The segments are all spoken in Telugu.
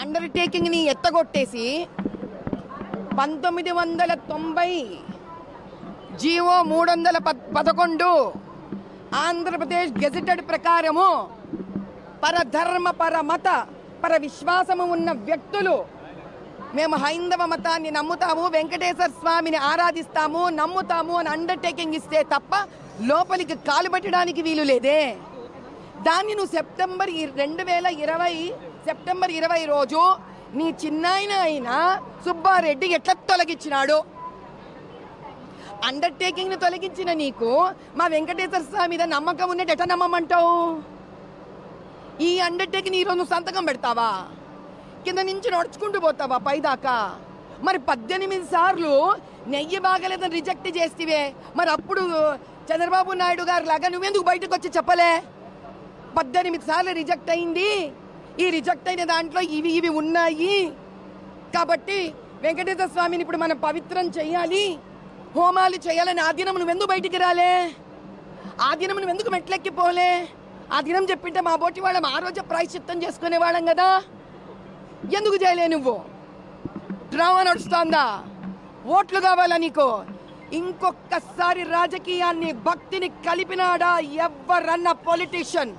అండర్టేకింగ్ ని ఎత్తగొట్టేసి 1990 జీవో 311 ఆంధ్రప్రదేశ్ గెజెటెడ్ ప్రకారము పరధర్మ పరమత పర విశ్వాసము ఉన్న వ్యక్తులు మేము హైందవ మతాన్ని నమ్ముతాము, వెంకటేశ్వర స్వామిని ఆరాధిస్తాము, నమ్ముతాము అని అండర్టేకింగ్ ఇస్తే తప్ప లోపలికి కాలు పెట్టడానికి వీలు లేదే. దాన్ని నువ్వు సెప్టెంబర్ 2020 రోజు నీ చిన్నాయన అయిన సుబ్బారెడ్డి ఎట్లా తొలగించినాడు? అండర్టేకింగ్ ని తొలగించిన నీకు మా వెంకటేశ్వర స్వామి మీద నమ్మకం ఉన్నట్టు ఎట్లా నమ్మమంటావు? ఈ అండర్టేకింగ్ ఈరోజు నువ్వు సంతకం పెడతావా? కింద నుంచి నడుచుకుంటూ పోతావా పైదాకా? మరి 18 సార్లు నెయ్యి బాగలేదని రిజెక్ట్ చేస్తేవే, మరి అప్పుడు చంద్రబాబు నాయుడు గారు లాగా నువ్వెందుకు బయటకు వచ్చి చెప్పలే? 18 సార్లు రిజెక్ట్ అయింది, ఈ రిజెక్ట్ అయిన దాంట్లో ఇవి ఉన్నాయి కాబట్టి వెంకటేశ్వర స్వామిని ఇప్పుడు మనం పవిత్రం చేయాలి, హోమాలు చేయాలని ఆ దినం నువ్వెందుకు బయటికి రాలే? ఆ దినం నువ్వెందుకు మెట్లెక్కిపోలే? ఆ దినం చెప్పింటే మా బోటి వాళ్ళం ఆ రోజు ప్రాయశ్చిత్తం చేసుకునేవాళ్ళం కదా. ఎందుకు చేయలే? నువ్వు డ్రామా నడుస్తోందా? ఓట్లు కావాలా నీకు? ఇంకొకసారి రాజకీయాన్ని భక్తిని కలిపినాడా ఎవరన్న పొలిటీషియన్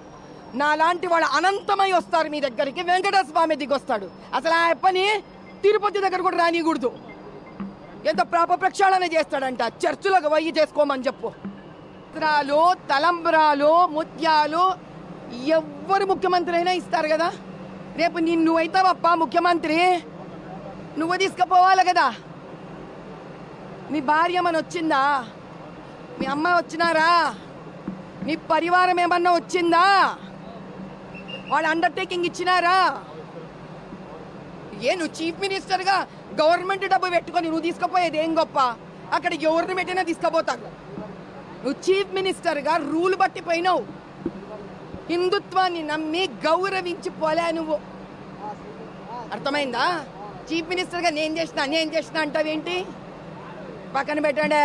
నాలాంటి వాళ్ళు అనంతమై వస్తారు మీ దగ్గరికి. వెంకటేశ్వర స్వామి దిగొస్తాడు. అసలు ఆ అప్పని తిరుపతి దగ్గర కూడా రానికూడదు. ఎంత పాప ప్రక్షాళన చేస్తాడంట. చర్చిలకు వయ్యి చేసుకోమని చెప్పు. వస్త్రాలు, తలంబ్రాలు, ముత్యాలు ఎవ్వరు ముఖ్యమంత్రి అయినా ఇస్తారు కదా. రేపు నువ్వైతావప్ప ముఖ్యమంత్రి, నువ్వు తీసుకుపోవాలి కదా. మీ భార్య మన వచ్చిందా? మీ అమ్మ వచ్చినారా? మీ పరివారం ఏమన్నా వచ్చిందా? వాళ్ళు అండర్టేకింగ్ ఇచ్చినారా? నువ్వు చీఫ్ మినిస్టర్గా గవర్నమెంట్ డబ్బు పెట్టుకొని నువ్వు తీసుకుపోయేది ఏం గొప్ప? అక్కడ ఎవరిని పెట్టినా తీసుకుపోతారు. నువ్వు చీఫ్ మినిస్టర్గా రూల్ బట్టి పోయినావు. హిందుత్వాన్ని నమ్మి గౌరవించి పోలే నువ్వు. అర్థమైందా? చీఫ్ మినిస్టర్గా నేను చేసిన అంటావేంటి? పక్కన పెట్టండి.